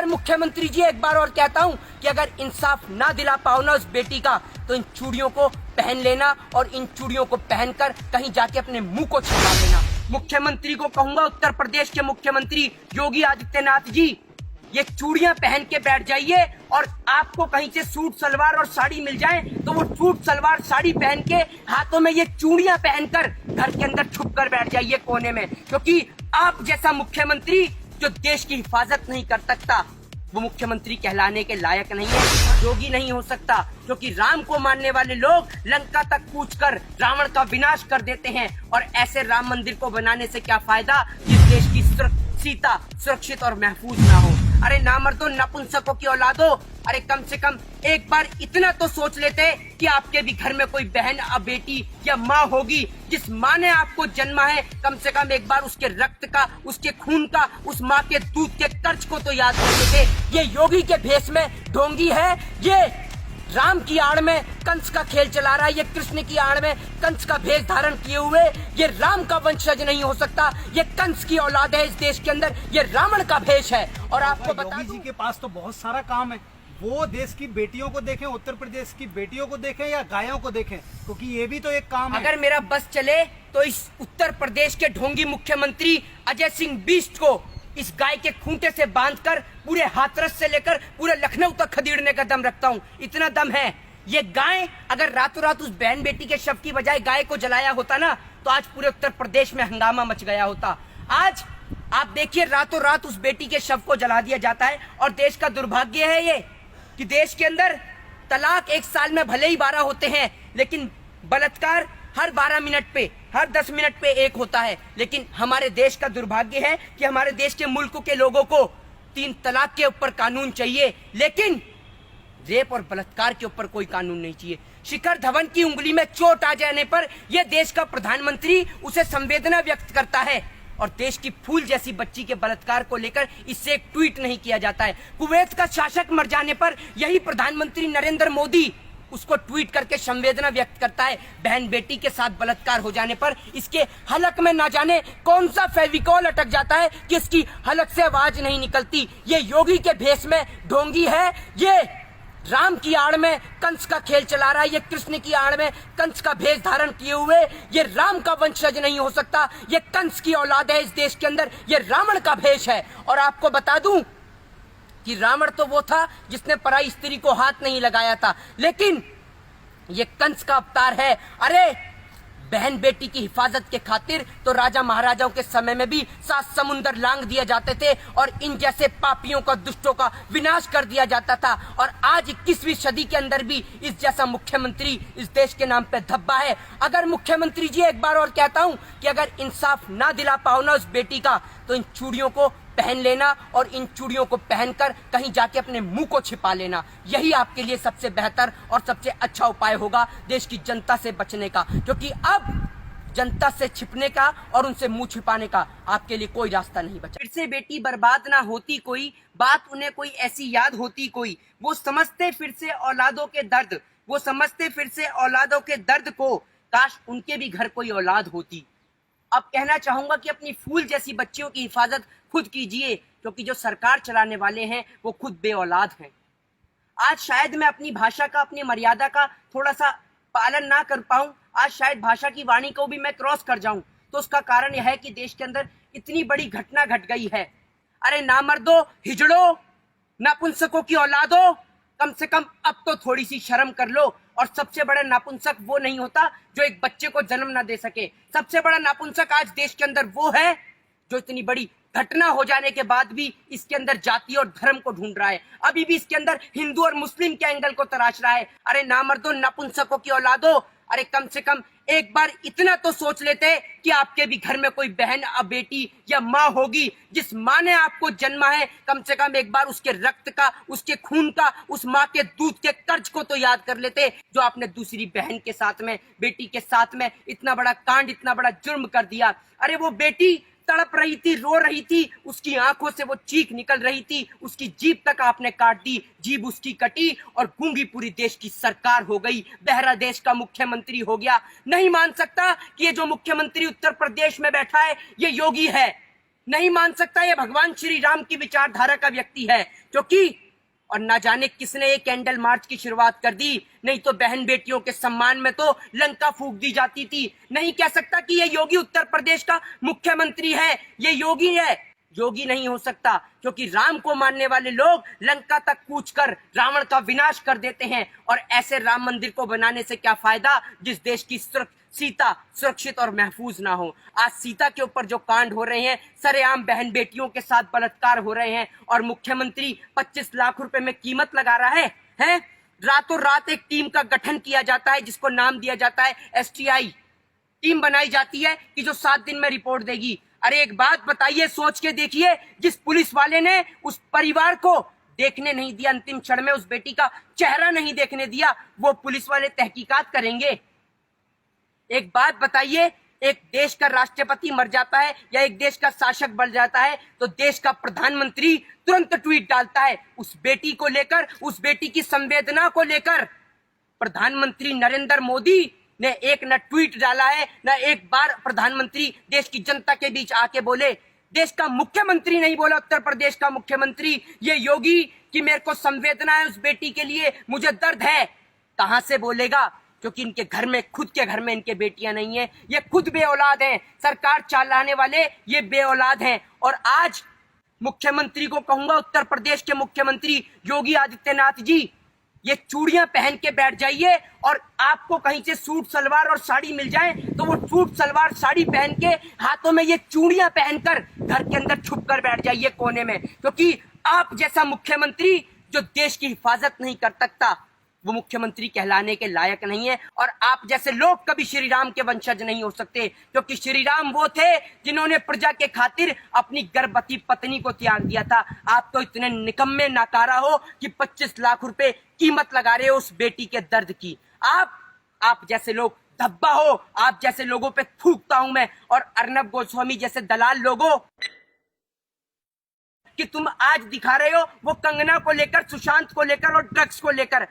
अगर मुख्यमंत्री जी एक बार और कहता हूँ कि अगर इंसाफ ना दिला पाओ ना उस बेटी का, तो इन चूड़ियों को पहन लेना और इन चूड़ियों को पहनकर कहीं जाके अपने मुंह को छिपा लेना। मुख्यमंत्री को कहूंगा, उत्तर प्रदेश के मुख्यमंत्री योगी आदित्यनाथ जी, ये चूड़ियां पहन के बैठ जाइए और आपको कहीं से सूट सलवार और साड़ी मिल जाए तो वो सूट सलवार साड़ी पहन के हाथों में ये चूड़ियां पहनकर घर के अंदर छुप कर बैठ जाइए कोने में, क्योंकि आप जैसा मुख्यमंत्री जो देश की हिफाजत नहीं कर सकता वो मुख्यमंत्री कहलाने के लायक नहीं है, योगी नहीं हो सकता। क्योंकि राम को मानने वाले लोग लंका तक कूचकर रावण का विनाश कर देते हैं, और ऐसे राम मंदिर को बनाने से क्या फायदा जिस देश की सीता सुरक्षित और महफूज ना हो। अरे नामर्दो, नपुंसकों की औलादो, अरे कम से कम एक बार इतना तो सोच लेते कि आपके भी घर में कोई बहन या बेटी या माँ होगी जिस माँ ने आपको जन्मा है। कम से कम एक बार उसके रक्त का, उसके खून का, उस माँ के दूध के कर्ज को तो याद कर लेते। ये योगी के भेष में ढोंगी है, ये राम की आड़ में कंस का खेल चला रहा है, ये कृष्ण की आड़ में कंस का भेष धारण किए हुए ये राम का वंशज नहीं हो सकता। ये कंस की औलाद है इस देश के अंदर, ये रावण का भेष है। और आपको बता योगी जी के पास तो बहुत सारा काम है, वो देश की बेटियों को देखें, उत्तर प्रदेश की बेटियों को देखें या गायों को देखें, क्योंकि ये भी तो एक काम है। अगर मेरा बस चले तो इस उत्तर प्रदेश के ढोंगी मुख्यमंत्री अजय सिंह बिष्ट को इस गाय के खूंटे से बांधकर पूरे हाथरस से लेकर पूरे लखनऊ तक खदेड़ने का दम रखता हूँ। इतना दम है। ये गाय अगर रातों रात उस बहन बेटी के शव की बजाय गाय को जलाया होता ना, तो आज पूरे उत्तर प्रदेश में हंगामा मच गया होता। आज आप देखिए, रातों रात उस बेटी के शव को जला दिया जाता है। और देश का दुर्भाग्य है ये कि देश के अंदर तलाक एक साल में भले ही 12 होते हैं, लेकिन बलात्कार हर 12 मिनट पे, हर 10 मिनट पे एक होता है। लेकिन हमारे देश का दुर्भाग्य है कि हमारे देश के मुल्क के लोगों को 3 तलाक के ऊपर कानून चाहिए, लेकिन रेप और बलात्कार के ऊपर कोई कानून नहीं चाहिए। शिखर धवन की उंगली में चोट आ जाने पर यह देश का प्रधानमंत्री उसे संवेदना व्यक्त करता है, और देश की फूल जैसी बच्ची के बलात्कार को लेकर इससे एक ट्वीट नहीं किया जाता है। कुवैत का शासक मर जाने पर यही प्रधानमंत्री नरेंद्र मोदी उसको ट्वीट करके संवेदना व्यक्त करता है। बहन बेटी के साथ बलात्कार हो जाने पर इसके हलक में ना जाने कौन सा फेविकॉल अटक जाता है कि इसकी हलक से आवाज नहीं निकलती। ये योगी के भेष में ढोंगी है, ये राम की आड़ में कंस का खेल चला रहा है, ये कृष्ण की आड़ में कंस का भेष धारण किए हुए ये राम का वंशज नहीं हो सकता। ये कंस की औलाद है इस देश के अंदर, ये रावण का भेष है। और आपको बता दूं कि रावण तो वो था जिसने पराई स्त्री को हाथ नहीं लगाया था, लेकिन ये कंस का अवतार है। अरे बहन बेटी की हिफाजत के खातिर तो राजा महाराजाओं के समय में भी 7 समुंदर लांग दिए जाते थे और इन जैसे पापियों का, दुष्टों का विनाश कर दिया जाता था। और आज 21वीं सदी के अंदर भी इस जैसा मुख्यमंत्री इस देश के नाम पे धब्बा है। अगर मुख्यमंत्री जी एक बार और कहता हूं कि अगर इंसाफ ना दिला पाओ ना उस बेटी का, तो इन चूड़ियों को पहन लेना और इन चूड़ियों को पहनकर कहीं जाके अपने मुंह को छिपा लेना। यही आपके लिए सबसे बेहतर और सबसे अच्छा उपाय होगा देश की जनता से बचने का, क्योंकि अब जनता से छिपने का और उनसे मुंह छिपाने का आपके लिए कोई रास्ता नहीं बचा। फिर से बेटी बर्बाद ना होती कोई बात, उन्हें कोई ऐसी याद होती कोई, वो समझते फिर से औलादों के दर्द, वो समझते फिर से औलादों के दर्द को, काश उनके भी घर कोई औलाद होती। अब कहना चाहूंगा कि अपनी फूल जैसी बच्चियों की हिफाजत खुद कीजिए, क्योंकि जो सरकार चलाने वाले हैं वो खुद बेऔलाद हैं। आज शायद मैं अपनी भाषा का, अपनी मर्यादा का थोड़ा सा पालन ना कर पाऊं, आज शायद भाषा की वाणी को भी मैं क्रॉस कर जाऊं, तो उसका कारण यह है कि देश के अंदर इतनी बड़ी घटना घट गई है। अरे नामर्दो, हिजड़ो, नपुंसकों की औलादो, कम से कम अब तो थोड़ी सी शर्म कर लो। और सबसे बड़ा नापुंसक वो नहीं होता जो एक बच्चे को जन्म ना दे सके। सबसे बड़ा नापुंसक आज देश के अंदर वो है जो इतनी बड़ी घटना हो जाने के बाद भी इसके अंदर जाति और धर्म को ढूंढ रहा है, अभी भी इसके अंदर हिंदू और मुस्लिम के एंगल को तराश रहा है। अरे नामर्दो, नपुंसकों की औलादो, अरे कम से कम एक बार इतना तो सोच लेते कि आपके भी घर में कोई बहन या बेटी या माँ होगी जिस माँ ने आपको जन्मा है। कम से कम एक बार उसके रक्त का, उसके खून का, उस माँ के दूध के कर्ज को तो याद कर लेते जो आपने दूसरी बहन के साथ में, बेटी के साथ में इतना बड़ा कांड, इतना बड़ा जुर्म कर दिया। अरे वो बेटी तड़प रही थी, रो रही थी, उसकी आंखों से वो चीख निकल रही थी, उसकी जीभ तक आपने काट दी, जीभ उसकी कटी और गूंगी पूरी देश की सरकार हो गई, बहरा देश का मुख्यमंत्री हो गया। नहीं मान सकता कि ये जो मुख्यमंत्री उत्तर प्रदेश में बैठा है ये योगी है। नहीं मान सकता ये भगवान श्री राम की विचारधारा का व्यक्ति है, क्योंकि और ना जाने किसने ये कैंडल मार्च की शुरुआत कर दी, नहीं तो बहन बेटियों के सम्मान में तो लंका फूंक दी जाती थी। नहीं कह सकता कि ये योगी उत्तर प्रदेश का मुख्यमंत्री है, ये योगी है। योगी नहीं हो सकता, क्योंकि राम को मानने वाले लोग लंका तक कूच कर रावण का विनाश कर देते हैं। और ऐसे राम मंदिर को बनाने से क्या फायदा जिस देश की सीता सुरक्षित और महफूज ना हो। आज सीता के ऊपर जो कांड हो रहे हैं, सरेआम बहन बेटियों के साथ बलात्कार हो रहे हैं, और मुख्यमंत्री 25 लाख रुपए में कीमत लगा रहा है? रातों रात एक टीम का गठन किया जाता है जिसको नाम दिया जाता है STI। टीम बनाई जाती है कि जो 7 दिन में रिपोर्ट देगी। अरे एक बात बताइए, सोच के देखिए, जिस पुलिस वाले ने उस परिवार को देखने नहीं दिया, अंतिम क्षण में उस बेटी का चेहरा नहीं देखने दिया, वो पुलिस वाले तहकीकात करेंगे? एक बात बताइए, एक देश का राष्ट्रपति मर जाता है या एक देश का शासक बन जाता है तो देश का प्रधानमंत्री तुरंत ट्वीट डालता है उस बेटी को लेकर, उस बेटी की संवेदना को लेकर। प्रधानमंत्री नरेंद्र मोदी ने एक न ट्वीट डाला है, न एक बार प्रधानमंत्री देश की जनता के बीच आके बोले। देश का मुख्यमंत्री नहीं बोला, उत्तर प्रदेश का मुख्यमंत्री, ये योगी, कि मेरे को संवेदना है उस बेटी के लिए, मुझे दर्द है। कहां से बोलेगा? क्योंकि इनके घर में, खुद के घर में इनके बेटियां नहीं है, ये खुद बेऔलाद हैं। सरकार चलाने वाले ये बेऔलाद हैं। और आज मुख्यमंत्री को कहूंगा, उत्तर प्रदेश के मुख्यमंत्री योगी आदित्यनाथ जी, ये चूड़ियां पहन के बैठ जाइए, और आपको कहीं से सूट सलवार और साड़ी मिल जाए तो वो सूट सलवार साड़ी पहन के हाथों में ये चूड़ियां पहनकर घर के अंदर छुप कर बैठ जाइए कोने में। क्योंकि आप जैसा मुख्यमंत्री जो देश की हिफाजत नहीं कर सकता, वो मुख्यमंत्री कहलाने के लायक नहीं है। और आप जैसे लोग कभी श्री राम के वंशज नहीं हो सकते, क्योंकि श्री राम वो थे जिन्होंने प्रजा के खातिर अपनी गर्भवती पत्नी को त्याग दिया था। आप तो इतने निकम्मे नाकारा हो कि 25 लाख रुपए कीमत लगा रहे हो उस बेटी के दर्द की। आप जैसे लोग धब्बा हो, आप जैसे लोगों पे थूकता हूं मैं। और अर्नब गोस्वामी जैसे दलाल लोगों कि तुम आज दिखा रहे हो वो कंगना को लेकर, सुशांत को लेकर और ड्रग्स को लेकर,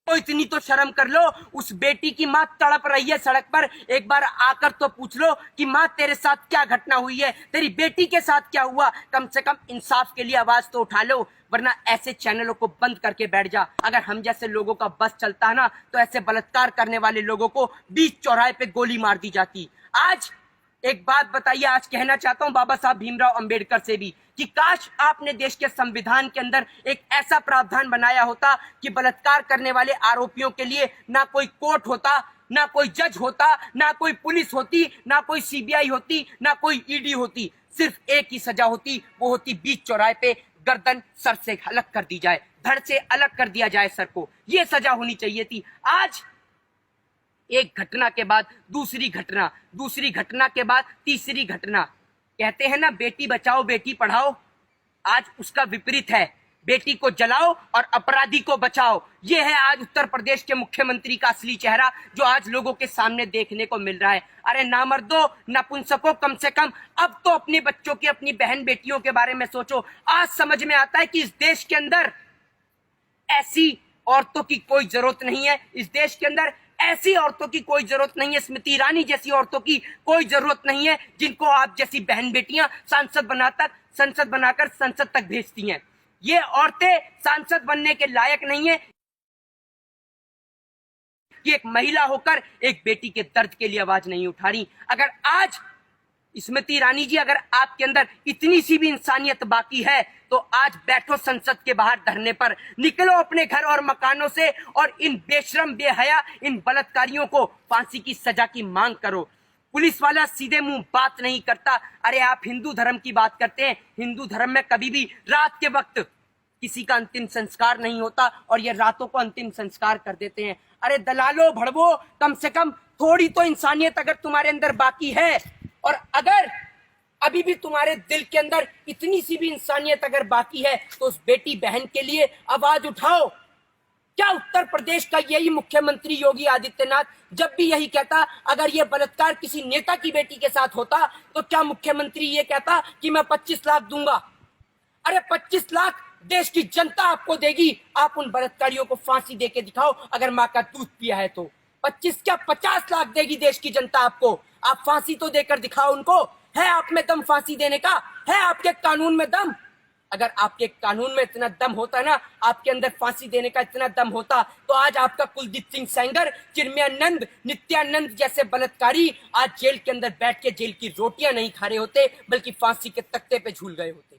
तो इतनी तो शर्म कर लो। उस बेटी की मां तड़प रही है सड़क पर, एक बार आकर तो पूछ लो कि मां तेरे साथ क्या घटना हुई है, तेरी बेटी के साथ क्या हुआ। कम से कम इंसाफ के लिए आवाज तो उठा लो, वरना ऐसे चैनलों को बंद करके बैठ जा। अगर हम जैसे लोगों का बस चलता है ना, तो ऐसे बलात्कार करने वाले लोगों को बीच चौराहे पे गोली मार दी जाती। आज एक बात बताइए, आज कहना चाहता हूं बाबा साहब भीमराव अंबेडकर से भी, कि काश आपने देश के संविधान के अंदर एक ऐसा प्रावधान बनाया होता कि बलात्कार करने वाले आरोपियों के लिए ना कोई कोर्ट होता, ना कोई जज होता, ना कोई पुलिस होती, ना कोई CBI होती, ना कोई ED होती। सिर्फ एक ही सजा होती, वो होती बीच चौराहे पे गर्दन सर से अलग कर दी जाए, धड़ से अलग कर दिया जाए सर को। ये सजा होनी चाहिए थी। आज एक घटना के बाद दूसरी घटना, दूसरी घटना के बाद तीसरी घटना। कहते हैं ना, बेटी बचाओ बेटी पढ़ाओ, आज उसका विपरीत है। बेटी को जलाओ और अपराधी को बचाओ। ये है आज उत्तर प्रदेश के मुख्यमंत्री का असली चेहरा, जो आज लोगों के सामने देखने को मिल रहा है। अरे नामर्दो, नपुंसको, कम से कम अब तो अपने बच्चों की, अपनी बहन बेटियों के बारे में सोचो। आज समझ में आता है कि इस देश के अंदर ऐसी औरतों की कोई जरूरत नहीं है। इस देश के अंदर ऐसी औरतों की कोई जरूरत नहीं है, स्मृति ईरानी जैसी औरतों की कोई जरूरत नहीं है, जिनको आप जैसी बहन बेटियां संसद बनाकर संसद तक भेजती हैं। ये औरतें सांसद बनने के लायक नहीं है कि एक महिला होकर एक बेटी के दर्द के लिए आवाज नहीं उठा रही। अगर आज स्मृति ईरानी जी, अगर आपके अंदर इतनी सी भी इंसानियत बाकी है तो आज बैठो संसद के बाहर धरने पर, निकलो अपने घर और मकानों से और इन बेशरम बेहया, इन बलात्कारियों को फांसी की सजा की मांग करो। पुलिस वाला सीधे मुंह बात नहीं करता। अरे आप हिंदू धर्म की बात करते हैं, हिंदू धर्म में कभी भी रात के वक्त किसी का अंतिम संस्कार नहीं होता और ये रातों को अंतिम संस्कार कर देते हैं। अरे दलालो भड़वो, कम से कम थोड़ी तो इंसानियत अगर तुम्हारे अंदर बाकी है, और अगर अभी भी तुम्हारे दिल के अंदर इतनी सी भी इंसानियत अगर बाकी है, तो उस बेटी बहन के लिए आवाज उठाओ। क्या उत्तर प्रदेश का यही मुख्यमंत्री योगी आदित्यनाथ जब भी यही कहता, अगर ये बलात्कार किसी नेता की बेटी के साथ होता तो क्या मुख्यमंत्री ये कहता कि मैं 25 लाख दूंगा? अरे 25 लाख देश की जनता आपको देगी। आप उन बलात्कारियों को फांसी देके दिखाओ, अगर माँ का दूध पिया है तो। 25 क्या 50 लाख देगी देश की जनता आपको। आप फांसी तो देकर दिखाओ उनको। है आप में दम फांसी देने का? है आपके कानून में दम? अगर आपके कानून में इतना दम होता ना, आपके अंदर फांसी देने का इतना दम होता, तो आज आपका कुलदीप सिंह सेंगर, चिन्मयानंद, नित्यानंद जैसे बलात्कारी आज जेल के अंदर बैठ के जेल की रोटियां नहीं खा रहे होते, बल्कि फांसी के तख्ते पे झूल गए होते।